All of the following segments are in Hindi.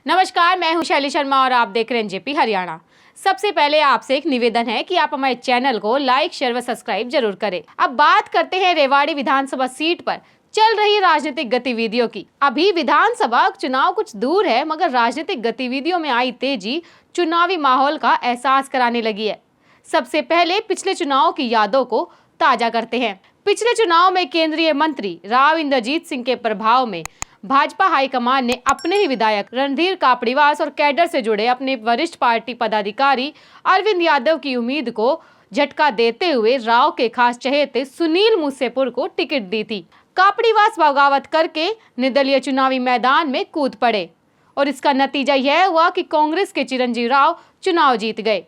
नमस्कार, मैं हूं शैली शर्मा और आप देख रहे हैं जेपी हरियाणा। सबसे पहले आपसे एक निवेदन है कि आप हमारे चैनल को लाइक, शेयर व सब्सक्राइब जरूर करें। अब बात करते हैं रेवाड़ी विधानसभा सीट पर चल रही राजनीतिक गतिविधियों की। अभी विधानसभा चुनाव कुछ दूर है, मगर राजनीतिक गतिविधियों में आई तेजी चुनावी माहौल का एहसास कराने लगी है। सबसे पहले पिछले चुनाव की यादों को ताजा करते हैं। पिछले चुनाव में केंद्रीय मंत्री राव इंद्रजीत सिंह के प्रभाव में भाजपा हाईकमान ने अपने ही विधायक रणधीर कापड़ीवास और कैडर से जुड़े अपने वरिष्ठ पार्टी पदाधिकारी अरविंद यादव की उम्मीद को झटका देते हुए राव के खास चहेते सुनील मूसेपुर को टिकट दी थी। कापड़ीवास बगावत करके निर्दलीय चुनावी मैदान में कूद पड़े और इसका नतीजा यह हुआ कि कांग्रेस के चिरंजीव राव चुनाव जीत गए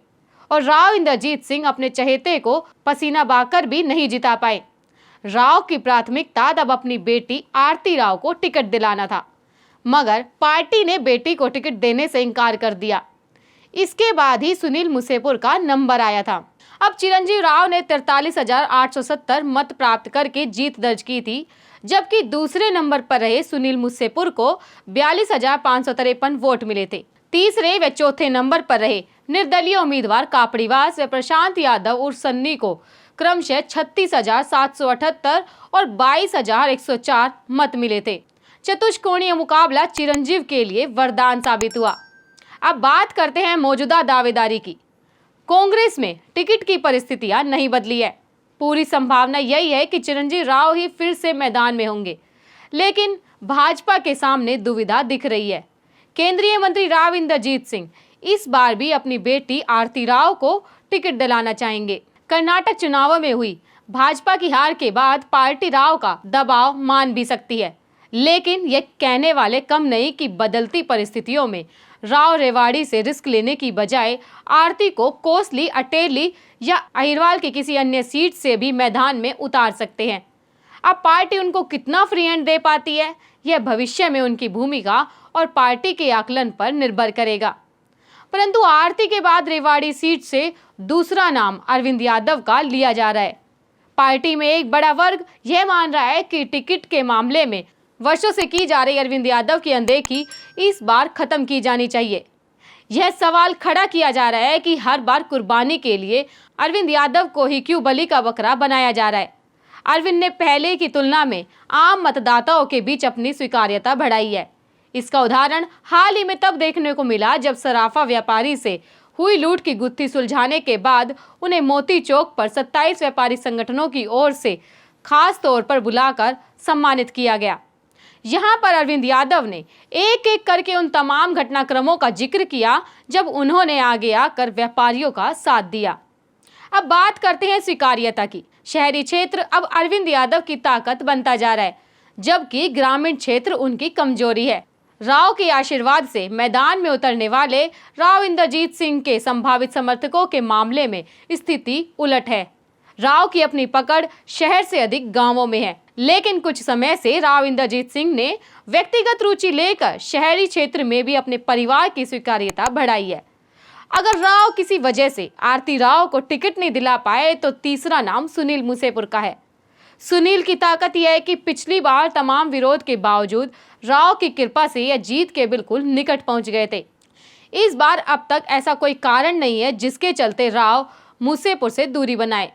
और राव इंद्रजीत सिंह अपने चहेते को पसीना बहाकर भी नहीं जिता पाए। राव की प्राथमिकता तब अपनी बेटी आरती राव को टिकट दिलाना था, मगर पार्टी ने बेटी को टिकट देने से इनकार कर दिया। इसके बाद ही सुनील मूसेपुर का नंबर आया था। अब चिरंजीव राव ने 43,870 मत प्राप्त करके जीत दर्ज की थी, जबकि दूसरे नंबर पर रहे सुनील मूसेपुर को 42,553 वोट मिले थे। तीसरे व चौथे नंबर पर रहे निर्दलीय उम्मीदवार कापड़ीवास व प्रशांत यादव उर्फ सन्नी को क्रमशः 36,778 और 22,104 मत मिले थे। चतुष्कोणीय मुकाबला चिरंजीव के लिए वरदान साबित हुआ। अब बात करते हैं मौजूदा दावेदारी की। कांग्रेस में टिकट की परिस्थितियां नहीं बदली है। पूरी संभावना यही है कि चिरंजीव राव ही फिर से मैदान में होंगे, लेकिन भाजपा के सामने दुविधा दिख रही है। केंद्रीय मंत्री राव इंद्रजीत सिंह इस बार भी अपनी बेटी आरती राव को टिकट दिलाना चाहेंगे। कर्नाटक चुनावों में हुई भाजपा की हार के बाद पार्टी राव का दबाव मान भी सकती है, लेकिन ये कहने वाले कम नहीं कि बदलती परिस्थितियों में राव रेवाड़ी से रिस्क लेने की बजाय आरती को कोसली, अटेली या अहिरवाल की किसी अन्य सीट से भी मैदान में उतार सकते हैं। अब पार्टी उनको कितना फ्री हैंड दे पाती है, यह भविष्य में उनकी भूमिका और पार्टी के आकलन पर निर्भर करेगा। परंतु आरती के बाद रेवाड़ी सीट से दूसरा नाम अरविंद यादव का लिया जा रहा है। पार्टी में एक बड़ा वर्ग यह मान रहा है कि टिकट के मामले में वर्षों से की जा रही अरविंद यादव की अनदेखी इस बार खत्म की जानी चाहिए। यह सवाल खड़ा किया जा रहा है कि हर बार कुर्बानी के लिए अरविंद यादव को ही क्यों बलि का बकरा बनाया जा रहा है। अरविंद ने पहले की तुलना में आम मतदाताओं के बीच अपनी स्वीकार्यता बढ़ाई है। इसका उदाहरण हाल ही में तब देखने को मिला जब सराफा व्यापारी से हुई लूट की गुत्थी सुलझाने के बाद उन्हें मोती चौक पर 27 व्यापारी संगठनों की ओर से खास तौर पर बुलाकर सम्मानित किया गया। यहाँ पर अरविंद यादव ने एक एक करके उन तमाम घटनाक्रमों का जिक्र किया जब उन्होंने आगे आकर व्यापारियों का साथ दिया। अब बात करते हैं स्वीकार्यता की। शहरी क्षेत्र अब अरविंद यादव की ताकत बनता जा रहा है, जबकि ग्रामीण क्षेत्र उनकी कमजोरी है। राव के आशीर्वाद से मैदान में उतरने वाले राव इंद्रजीत सिंह के संभावित समर्थकों के मामले में स्थिति उलट है। राव की अपनी पकड़ शहर से अधिक गांवों में है, लेकिन कुछ समय से राव इंद्रजीत सिंह ने व्यक्तिगत रुचि लेकर शहरी क्षेत्र में भी अपने परिवार की स्वीकार्यता बढ़ाई है। अगर राव किसी वजह से आरती राव को टिकट नहीं दिला पाए तो तीसरा नाम सुनील मूसेपुर का है। सुनील की ताकत यह है कि पिछली बार तमाम विरोध के बावजूद राव की कृपा से यह जीत के बिल्कुल निकट पहुंच गए थे। इस बार अब तक ऐसा कोई कारण नहीं है जिसके चलते राव मूसेपुर से दूरी बनाए।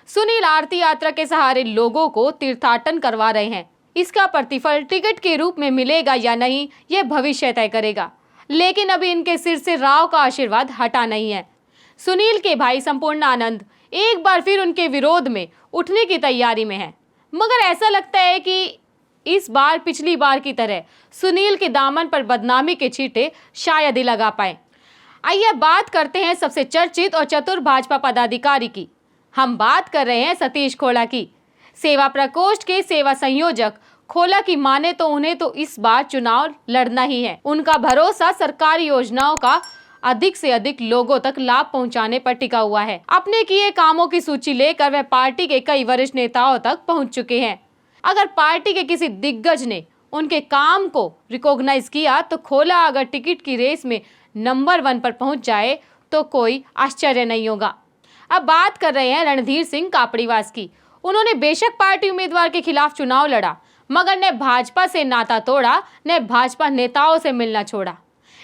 सुनील आरती यात्रा के सहारे लोगों को तीर्थाटन करवा रहे हैं। इसका प्रतिफल टिकट के रूप में मिलेगा या नहीं, यह भविष्य तय करेगा, लेकिन अभी इनके सिर से राव का आशीर्वाद हटा नहीं है। सुनील के भाई संपूर्ण आनंद एक बार फिर उनके विरोध में उठने की तैयारी में है, मगर ऐसा लगता है कि इस बार पिछली बार की तरह सुनील के दामन पर बदनामी के छींटे शायद ही लगा पाए। आइए बात करते हैं सबसे चर्चित और चतुर भाजपा पदाधिकारी की। हम बात कर रहे हैं सतीश खोला की। सेवा प्रकोष्ठ के सेवा संयोजक खोला की माने तो उन्हें तो इस बार चुनाव लड़ना ही है। उनका भरोसा सरकारी योजनाओं का अधिक से अधिक लोगों तक लाभ पहुंचाने पर टिका हुआ है। अपने किए कामों की सूची लेकर वह पार्टी के कई वरिष्ठ नेताओं तक पहुंच चुके हैं। अगर पार्टी के किसी दिग्गज ने उनके काम को रिकॉग्नाइज किया तो खोला अगर टिकट की रेस में नंबर 1 पर पहुंच जाए तो कोई आश्चर्य नहीं होगा। अब बात कर रहे हैं रणधीर सिंह कापड़ीवास की। उन्होंने बेशक पार्टी उम्मीदवार के खिलाफ चुनाव लड़ा, मगर न भाजपा से नाता तोड़ा, न भाजपा नेताओं से मिलना छोड़ा।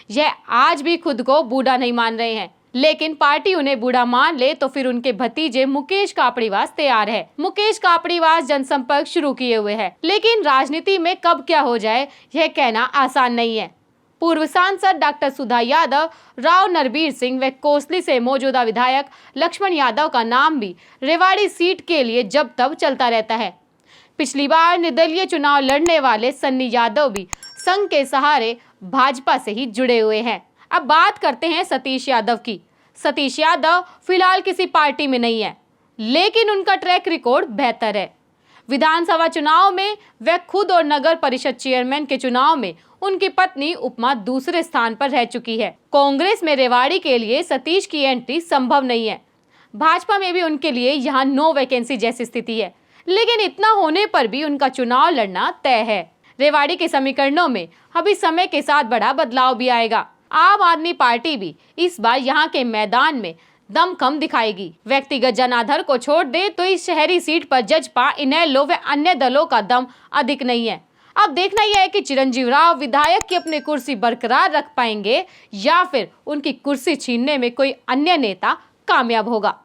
यह आज भी खुद को बूढ़ा नहीं मान रहे हैं, लेकिन पार्टी उन्हें बूढ़ा मान ले तो फिर उनके भतीजे मुकेश कापड़ीवास तैयार है। मुकेश कापड़ीवास जनसंपर्क शुरू किए हुए है, लेकिन राजनीति में कब क्या हो जाए यह कहना आसान नहीं है। पूर्व सांसद डॉक्टर सुधा यादव, राव नरबीर सिंह व कोसली से मौजूदा विधायक लक्ष्मण यादव का नाम भी रेवाड़ी सीट के लिए जब तब चलता रहता है। पिछली बार निर्दलीय चुनाव लड़ने वाले सन्नी यादव भी संघ के सहारे भाजपा से ही जुड़े हुए हैं। अब बात करते हैं सतीश यादव की। सतीश यादव फिलहाल किसी पार्टी में नहीं है, लेकिन उनका ट्रैक रिकॉर्ड बेहतर है। विधानसभा चुनाव में वे खुद और नगर परिषद चेयरमैन के चुनाव में उनकी पत्नी उपमा दूसरे स्थान पर रह चुकी है। कांग्रेस में रेवाड़ी के लिए सतीश की एंट्री संभव नहीं है। भाजपा में भी उनके लिए यहाँ नो वैकेंसी जैसी स्थिति है, लेकिन इतना होने पर भी उनका चुनाव लड़ना तय है। रेवाड़ी के समीकरणों में अभी समय के साथ बड़ा बदलाव भी आएगा। आम आदमी पार्टी भी इस बार यहाँ के मैदान में दमखम दिखाएगी। व्यक्तिगत जनाधार को छोड़ दे तो इस शहरी सीट पर जजपा, इनेलो व अन्य दलों का दम अधिक नहीं है। अब देखना यह है कि चिरंजीव राव विधायक की अपनी कुर्सी बरकरार रख पाएंगे या फिर उनकी कुर्सी छीनने में कोई अन्य नेता कामयाब होगा।